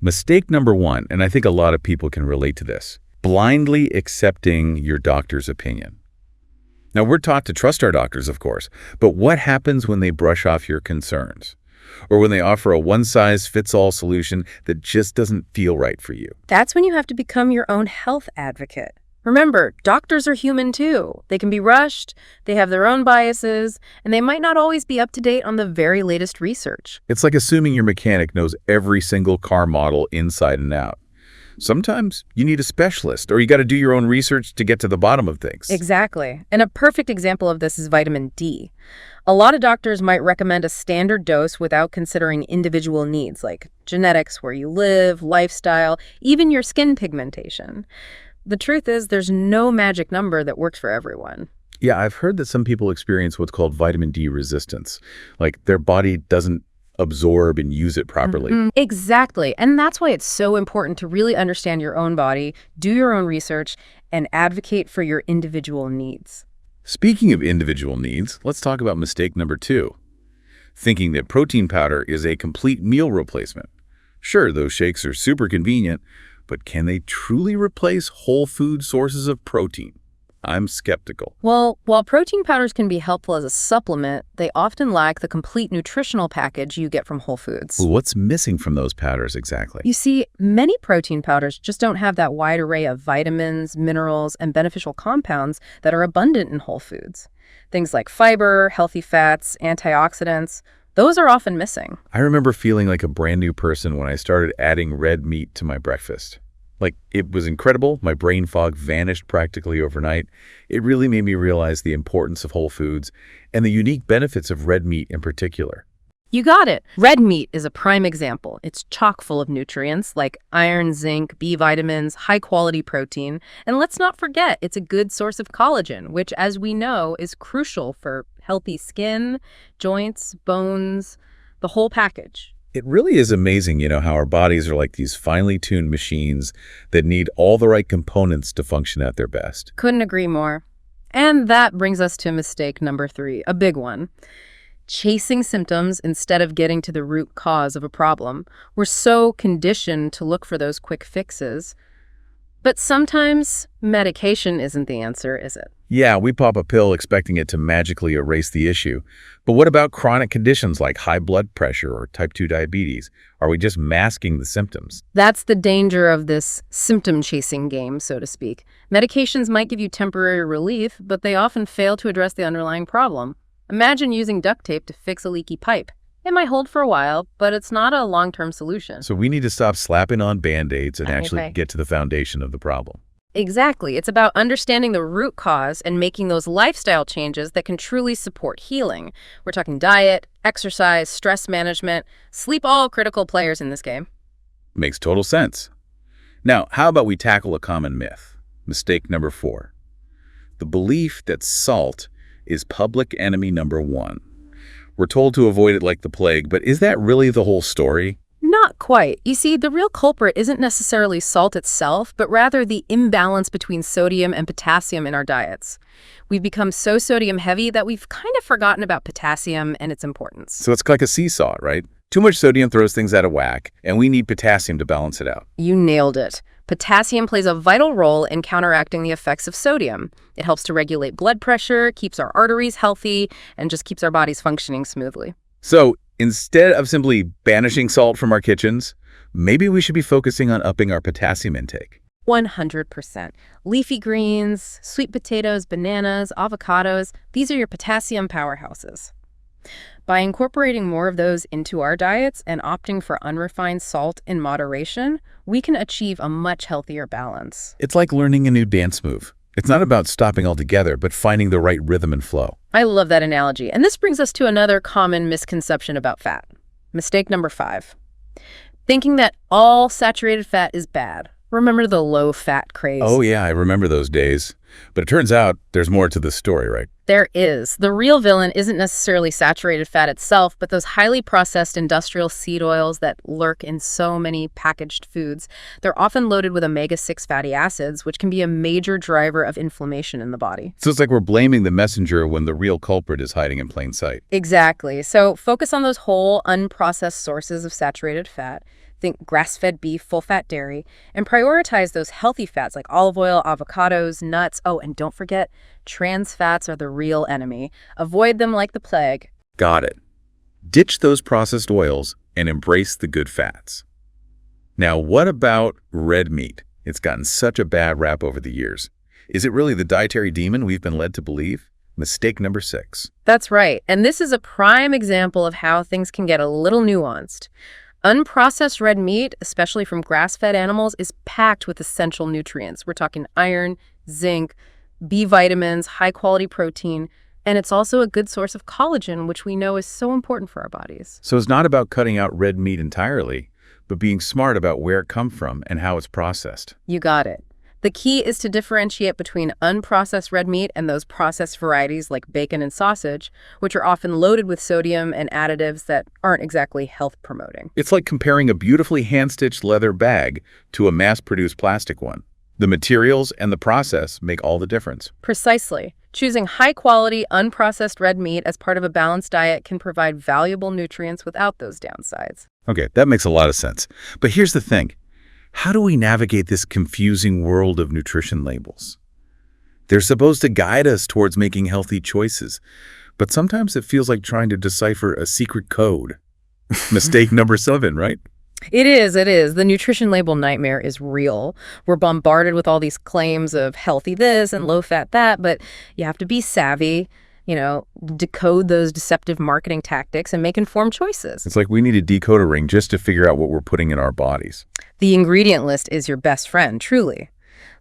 Mistake number one, and I think a lot of people can relate to this, blindly accepting your doctor's opinion. Now, we're taught to trust our doctors, of course, but what happens when they brush off your concerns? Or when they offer a one-size-fits-all solution that just doesn't feel right for you? That's when you have to become your own health advocate. Remember, doctors are human too. They can be rushed, they have their own biases, and they might not always be up to date on the very latest research. It's like assuming your mechanic knows every single car model inside and out. Sometimes you need a specialist, or you got to do your own research to get to the bottom of things. Exactly. And a perfect example of this is vitamin D. A lot of doctors might recommend a standard dose without considering individual needs like genetics, where you live, lifestyle, even your skin pigmentation. The truth is, there's no magic number that works for everyone. Yeah, I've heard that some people experience what's called vitamin D resistance. Like their body doesn't absorb and use it properly. Exactly. And that's why it's so important to really understand your own body, do your own research, and advocate for your individual needs. Speaking of individual needs, let's talk about mistake number two. Thinking that protein powder is a complete meal replacement. Sure, those shakes are super convenient, but can they truly replace whole food sources of protein? I'm skeptical. Well, while protein powders can be helpful as a supplement, they often lack the complete nutritional package you get from whole foods. What's missing from those powders exactly? You see, many protein powders just don't have that wide array of vitamins, minerals, and beneficial compounds that are abundant in whole foods. Things like fiber, healthy fats, antioxidants, those are often missing. I remember feeling like a brand new person when I started adding red meat to my breakfast. Like, it was incredible. My brain fog vanished practically overnight. It really made me realize the importance of whole foods and the unique benefits of red meat in particular. You got it. Red meat is a prime example. It's chock full of nutrients like iron, zinc, B vitamins, high-quality protein. And let's not forget, it's a good source of collagen, which, as we know, is crucial for healthy skin, joints, bones, the whole package. It really is amazing, how our bodies are like these finely tuned machines that need all the right components to function at their best. Couldn't agree more. And that brings us to mistake number 3, a big one. Chasing symptoms instead of getting to the root cause of a problem. We're so conditioned to look for those quick fixes. But sometimes medication isn't the answer, is it? Yeah, we pop a pill expecting it to magically erase the issue. But what about chronic conditions like high blood pressure or type 2 diabetes? Are we just masking the symptoms? That's the danger of this symptom-chasing game, so to speak. Medications might give you temporary relief, but they often fail to address the underlying problem. Imagine using duct tape to fix a leaky pipe. It might hold for a while, but it's not a long-term solution. So we need to stop slapping on Band-Aids and actually get to the foundation of the problem. Exactly. It's about understanding the root cause and making those lifestyle changes that can truly support healing. We're talking diet, exercise, stress management, sleep, all critical players in this game. Makes total sense. Now, how about we tackle a common myth? Mistake number 4. The belief that salt is public enemy number 1. We're told to avoid it like the plague, but is that really the whole story? Not quite. You see, the real culprit isn't necessarily salt itself, but rather the imbalance between sodium and potassium in our diets. We've become so sodium heavy that we've kind of forgotten about potassium and its importance. So it's like a seesaw, right? Too much sodium throws things out of whack, and we need potassium to balance it out. You nailed it. Potassium plays a vital role in counteracting the effects of sodium. It helps to regulate blood pressure, keeps our arteries healthy, and just keeps our bodies functioning smoothly. So instead of simply banishing salt from our kitchens, maybe we should be focusing on upping our potassium intake. 100%. Leafy greens, sweet potatoes, bananas, avocados, these are your potassium powerhouses. By incorporating more of those into our diets and opting for unrefined salt in moderation, we can achieve a much healthier balance. It's like learning a new dance move. It's not about stopping altogether, but finding the right rhythm and flow. I love that analogy. And this brings us to another common misconception about fat. Mistake number 5. Thinking that all saturated fat is bad. Remember the low-fat craze? Oh yeah, I remember those days. But it turns out there's more to this story, right? There is. The real villain isn't necessarily saturated fat itself, but those highly processed industrial seed oils that lurk in so many packaged foods. They're often loaded with omega-6 fatty acids, which can be a major driver of inflammation in the body. So it's like we're blaming the messenger when the real culprit is hiding in plain sight. Exactly. So focus on those whole, unprocessed sources of saturated fat. think grass-fed beef, full-fat dairy, and prioritize those healthy fats like olive oil, avocados, nuts. Oh, and don't forget, trans fats are the real enemy. Avoid them like the plague. Got it. Ditch those processed oils and embrace the good fats. Now, what about red meat? It's gotten such a bad rap over the years. Is it really the dietary demon we've been led to believe? Mistake number 6. That's right. And this is a prime example of how things can get a little nuanced. Unprocessed red meat, especially from grass-fed animals, is packed with essential nutrients. We're talking iron, zinc, B vitamins, high-quality protein, and it's also a good source of collagen, which we know is so important for our bodies. So it's not about cutting out red meat entirely, but being smart about where it comes from and how it's processed. You got it. The key is to differentiate between unprocessed red meat and those processed varieties like bacon and sausage, which are often loaded with sodium and additives that aren't exactly health-promoting. It's like comparing a beautifully hand-stitched leather bag to a mass-produced plastic one. The materials and the process make all the difference. Precisely. Choosing high-quality, unprocessed red meat as part of a balanced diet can provide valuable nutrients without those downsides. Okay, that makes a lot of sense. But here's the thing. How do we navigate this confusing world of nutrition labels? They're supposed to guide us towards making healthy choices, but sometimes it feels like trying to decipher a secret code. Mistake number 7, right? It is. The nutrition label nightmare is real. We're bombarded with all these claims of healthy this and low-fat that, but you have to be savvy, decode those deceptive marketing tactics and make informed choices. It's like we need a decoder ring just to figure out what we're putting in our bodies. The ingredient list is your best friend, truly.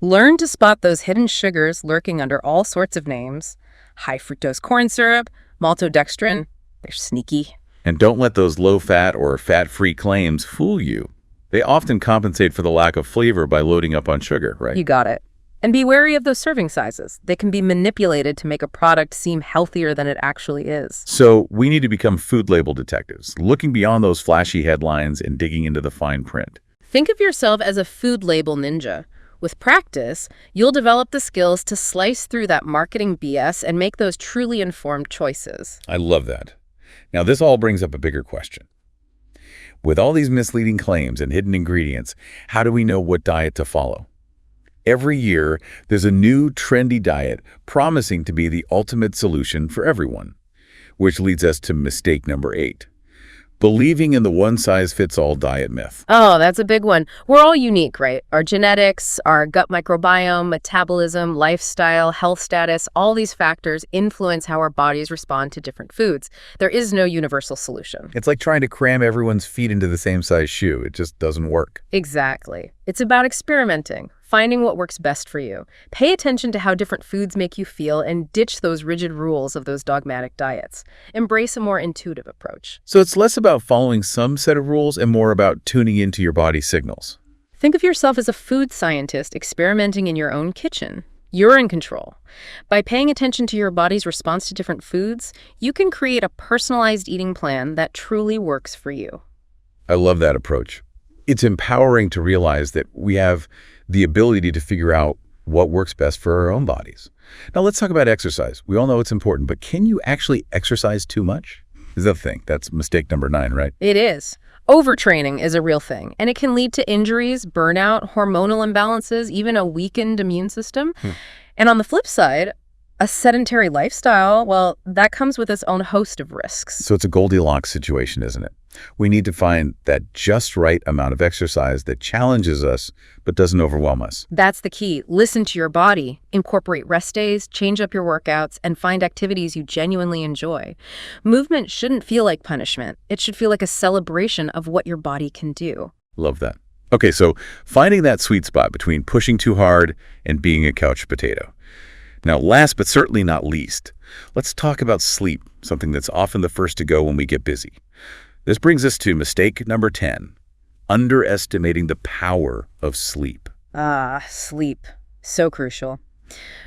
Learn to spot those hidden sugars lurking under all sorts of names. High fructose corn syrup, maltodextrin, they're sneaky. And don't let those low-fat or fat-free claims fool you. They often compensate for the lack of flavor by loading up on sugar, right? You got it. And be wary of those serving sizes. They can be manipulated to make a product seem healthier than it actually is. So we need to become food label detectives, looking beyond those flashy headlines and digging into the fine print. Think of yourself as a food label ninja. With practice, you'll develop the skills to slice through that marketing BS and make those truly informed choices. I love that. Now, this all brings up a bigger question. With all these misleading claims and hidden ingredients, how do we know what diet to follow? Every year, there's a new trendy diet promising to be the ultimate solution for everyone, which leads us to mistake number 8. Believing in the one-size-fits-all diet myth. Oh, that's a big one. We're all unique, right? Our genetics, our gut microbiome, metabolism, lifestyle, health status, all these factors influence how our bodies respond to different foods. There is no universal solution. It's like trying to cram everyone's feet into the same size shoe. It just doesn't work. Exactly. It's about experimenting, finding what works best for you. Pay attention to how different foods make you feel and ditch those rigid rules of those dogmatic diets. Embrace a more intuitive approach. So it's less about following some set of rules and more about tuning into your body's signals. Think of yourself as a food scientist experimenting in your own kitchen. You're in control. By paying attention to your body's response to different foods, you can create a personalized eating plan that truly works for you. I love that approach. It's empowering to realize that we have the ability to figure out what works best for our own bodies. Now let's talk about exercise. We all know it's important, but can you actually exercise too much? Is that the thing? That's mistake number 9, right? It is. Overtraining is a real thing, and it can lead to injuries, burnout, hormonal imbalances, even a weakened immune system. And on the flip side, a sedentary lifestyle, well, that comes with its own host of risks. So it's a Goldilocks situation, isn't it? We need to find that just right amount of exercise that challenges us but doesn't overwhelm us. That's the key. Listen to your body. Incorporate rest days, change up your workouts, and find activities you genuinely enjoy. Movement shouldn't feel like punishment. It should feel like a celebration of what your body can do. Love that. Okay, so finding that sweet spot between pushing too hard and being a couch potato. Now, last but certainly not least, let's talk about sleep, something that's often the first to go when we get busy. This brings us to mistake number 10, underestimating the power of sleep. Sleep. So crucial.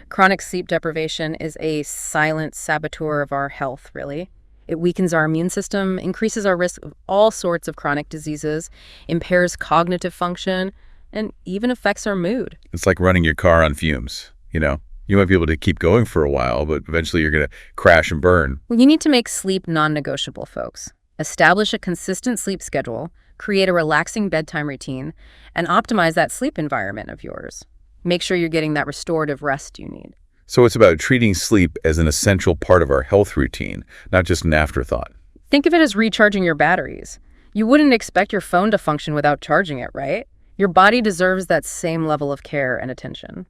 Chronic sleep deprivation is a silent saboteur of our health, really. It weakens our immune system, increases our risk of all sorts of chronic diseases, impairs cognitive function, and even affects our mood. It's like running your car on fumes, You might be able to keep going for a while, but eventually you're going to crash and burn. Well, you need to make sleep non-negotiable, folks. Establish a consistent sleep schedule, create a relaxing bedtime routine, and optimize that sleep environment of yours. Make sure you're getting that restorative rest you need. So it's about treating sleep as an essential part of our health routine, not just an afterthought. Think of it as recharging your batteries. You wouldn't expect your phone to function without charging it, right? Your body deserves that same level of care and attention.